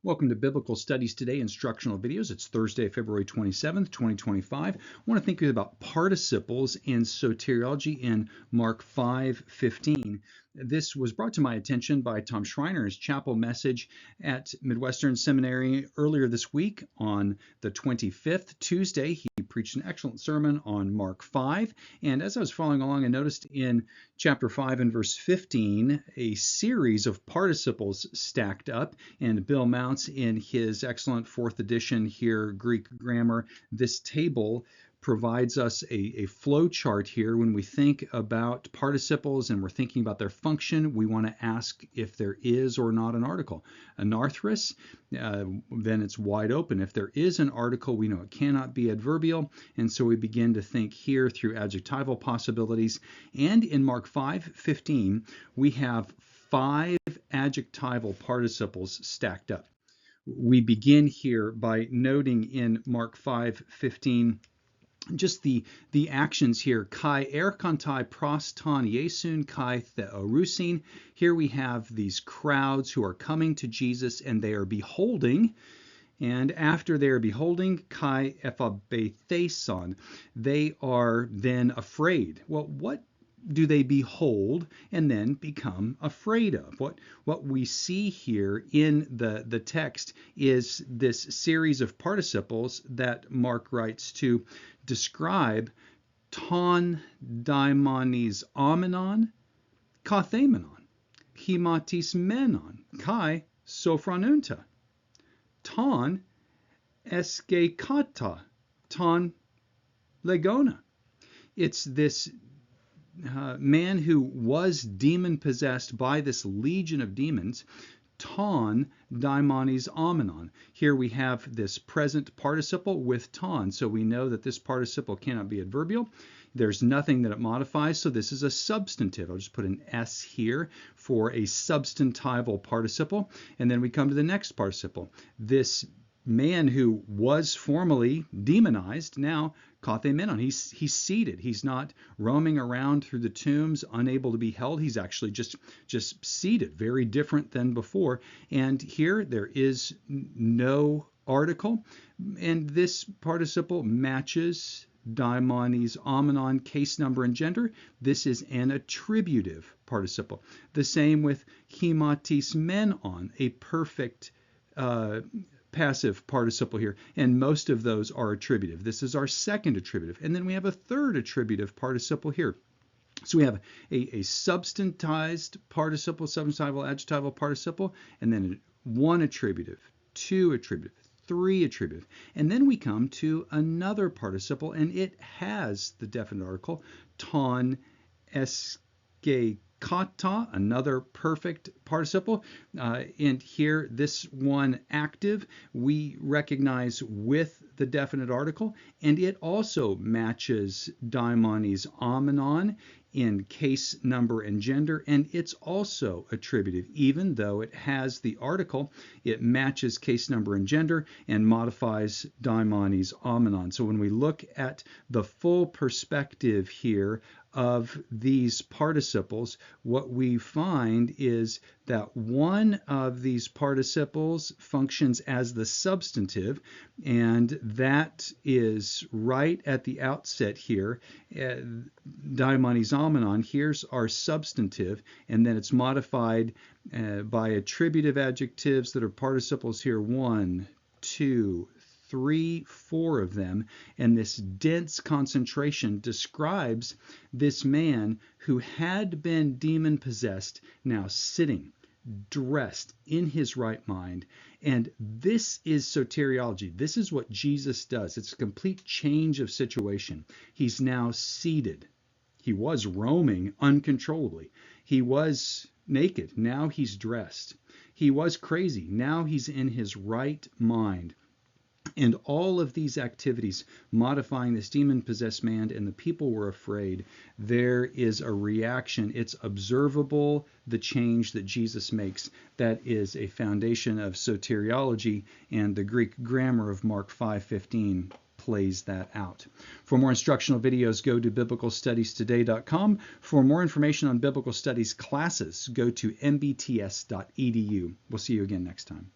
Welcome to Biblical Studies Today instructional videos. It's Thursday, February 27th, 2025. I want to think about participles and soteriology in Mark 5:15. This was brought to my attention by Tom Schreiner's chapel message at Midwestern Seminary earlier this week on the 25th, Tuesday. He preached an excellent sermon on Mark 5. And as I was following along, I noticed in chapter 5 and verse 15 a series of participles stacked up. And Bill Mounts, in his excellent 4th edition here, Greek grammar, this table provides us a flow chart here. When we think about participles and we're thinking about their function, we want to ask if there is or not an article. Anarthrous, then it's wide open. If there is an article, we know it cannot be adverbial, and so we begin to think here through adjectival possibilities. And in Mark 5:15, we have 5 adjectival participles stacked up. We begin here by noting in Mark 5:15 just the actions here. Kai erkantai proston Iesun kai theorusin. Here we have these crowds who are coming to Jesus and they are beholding. And after they are beholding, kai ephabetheson, they are then afraid. Well, what do they behold and then become afraid of? What we see here in the text is this series of participles that Mark writes to describe ton daimonis amenon, kathemenon, hematis menon, kai sophronunta, ton eskekata, ton legona. It's this man who was demon-possessed by this legion of demons, ton daimonis amenon. Here we have this present participle with ton, so we know that this participle cannot be adverbial. There's nothing that it modifies, so this is a substantive. I'll just put an S here for a substantival participle, and then we come to the next participle. This man who was formerly demonized, now kathemenon, he's seated. He's not roaming around through the tombs, unable to be held. He's actually just seated, very different than before. And here there is no article, and this participle matches daimonis amenon, case number and gender. This is an attributive participle. The same with hematis menon, a perfect passive participle here, and most of those are attributive. This is our second attributive, and then we have a third attributive participle here. So we have a substantized participle, substantival, adjectival participle, and then one attributive, two attributive, three attributive, and then we come to another participle, and it has the definite article, ton eske kata, another perfect participle. And here, this one active, we recognize with the definite article, and it also matches daimonis amenon in case number and gender, and it's also attributive. Even though it has the article, it matches case number and gender and modifies daimonis amenon. So when we look at the full perspective here of these participles, what we find is that one of these participles functions as the substantive, and that is right at the outset here. Daimonis amenon, here's our substantive, and then it's modified by attributive adjectives that are participles here, 1, 2, 3, 4 of them, and this dense concentration describes this man who had been demon-possessed, now sitting, dressed in his right mind. And this is soteriology. This is what Jesus does. It's a complete change of situation. He's now seated. He was roaming uncontrollably. He was naked. Now he's dressed. He was crazy. Now he's in his right mind. And all of these activities modifying this demon-possessed man, and the people were afraid. There is a reaction. It's observable, the change that Jesus makes. That is a foundation of soteriology, and the Greek grammar of Mark 5:15 plays that out. For more instructional videos, go to biblicalstudiestoday.com. For more information on biblical studies classes, go to mbts.edu. We'll see you again next time.